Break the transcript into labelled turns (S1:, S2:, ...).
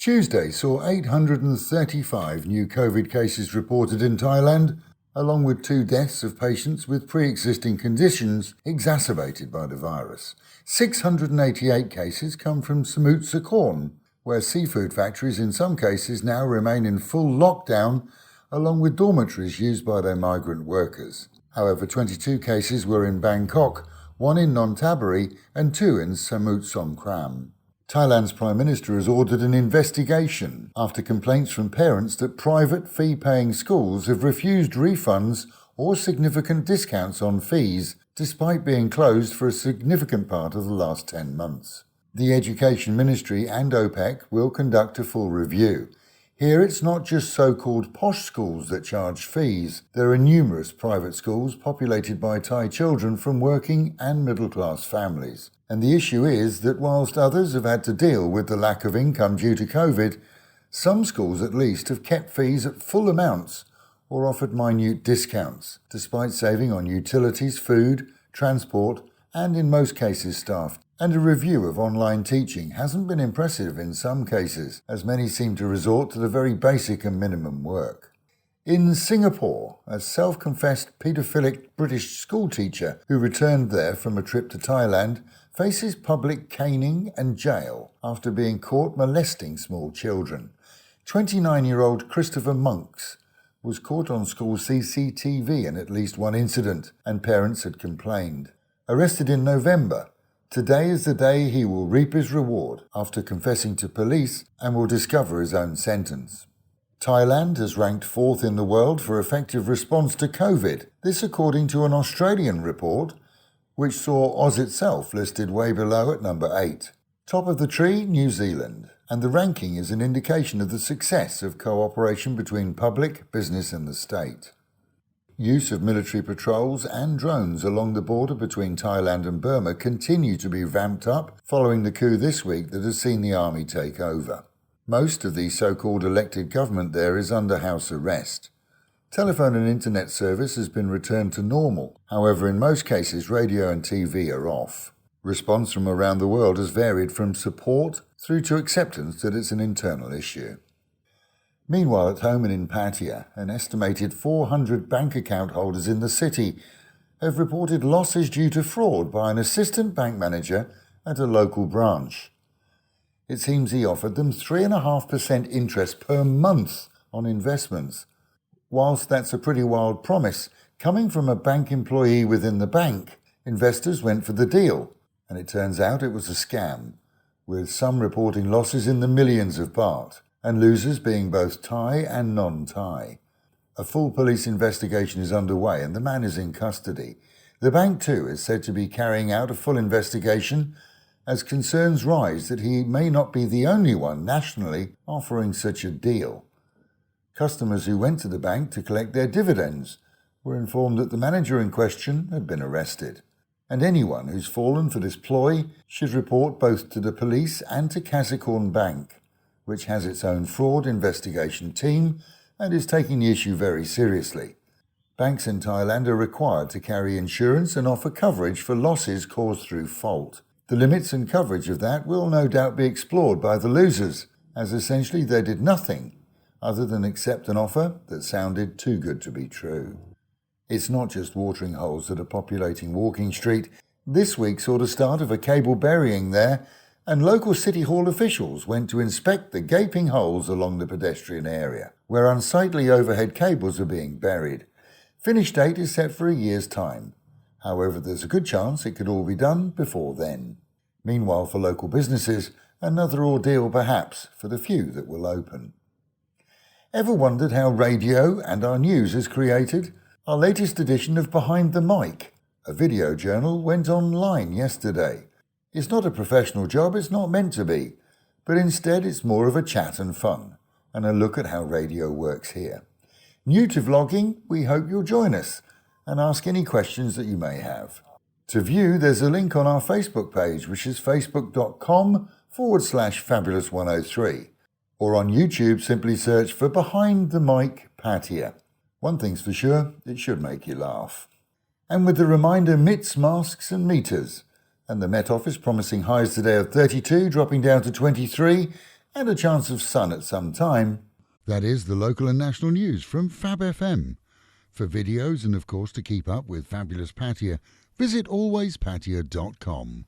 S1: Tuesday saw 835 new COVID cases reported in Thailand, along with 2 deaths of patients with pre-existing conditions exacerbated by the virus. 688 cases come from Samut Sakhon, where seafood factories in some cases now remain in full lockdown, along with dormitories used by their migrant workers. However, 22 cases were in Bangkok, 1 in Nonthaburi and 2 in Samut Songkhram. Thailand's Prime Minister has ordered an investigation after complaints from parents that private fee-paying schools have refused refunds or significant discounts on fees despite being closed for a significant part of the last 10 months. The Education Ministry and OPEC will conduct a full review. Here it's not just so-called posh schools that charge fees. There are numerous private schools populated by Thai children from working and middle-class families. And the issue is that whilst others have had to deal with the lack of income due to COVID, some schools at least have kept fees at full amounts or offered minute discounts, despite saving on utilities, food, transport, and in most cases staff. And a review of online teaching hasn't been impressive in some cases, as many seem to resort to the very basic and minimum work. In Singapore, a self-confessed paedophilic British schoolteacher who returned there from a trip to Thailand faces public caning and jail after being caught molesting small children. 29-year-old Christopher Monks was caught on school CCTV in at least 1 incident, and parents had complained. Arrested in November, today is the day he will reap his reward after confessing to police and will discover his own sentence. Thailand has ranked 4th in the world for effective response to COVID. This according to an Australian report, which saw Oz itself listed way below at number 8. Top of the tree, New Zealand, and the ranking is an indication of the success of cooperation between public, business and the state. Use of military patrols and drones along the border between Thailand and Burma continue to be ramped up following the coup this week that has seen the army take over. Most of the so-called elected government there is under house arrest. Telephone and internet service has been returned to normal. However, in most cases, radio and TV are off. Response from around the world has varied from support through to acceptance that it's an internal issue. Meanwhile, at home and in Pattaya, an estimated 400 bank account holders in the city have reported losses due to fraud by an assistant bank manager at a local branch. It seems he offered them 3.5% interest per month on investments. Whilst that's a pretty wild promise, coming from a bank employee within the bank, investors went for the deal, and it turns out it was a scam, with some reporting losses in the millions of baht, and losers being both Thai and non-Thai. A full police investigation is underway and the man is in custody. The bank too is said to be carrying out a full investigation as concerns rise that he may not be the only one nationally offering such a deal. Customers who went to the bank to collect their dividends were informed that the manager in question had been arrested. And anyone who's fallen for this ploy should report both to the police and to Kasikorn Bank, which has its own fraud investigation team and is taking the issue very seriously. Banks in Thailand are required to carry insurance and offer coverage for losses caused through fault. The limits and coverage of that will no doubt be explored by the losers, as essentially they did nothing other than accept an offer that sounded too good to be true. It's not just watering holes that are populating Walking Street. This week saw the start of a cable burying there, and local City Hall officials went to inspect the gaping holes along the pedestrian area, where unsightly overhead cables are being buried. Finish date is set for a year's time. However, there's a good chance it could all be done before then. Meanwhile, for local businesses, another ordeal perhaps for the few that will open. Ever wondered how radio and our news is created? Our latest edition of Behind the Mic, a video journal, went online yesterday. It's not a professional job, it's not meant to be, but instead it's more of a chat and fun, and a look at how radio works here. New to vlogging, we hope you'll join us and ask any questions that you may have. To view, there's a link on our Facebook page, which is facebook.com/fabulous103. Or on YouTube, simply search for Behind the Mic Pattaya. One thing's for sure, it should make you laugh. And with the reminder, mitts, masks and meters. And the Met Office promising highs today of 32, dropping down to 23. and a chance of sun at some time. That is the local and national news from Fab FM. For videos and of course to keep up with fabulous Pattaya, visit alwayspattaya.com.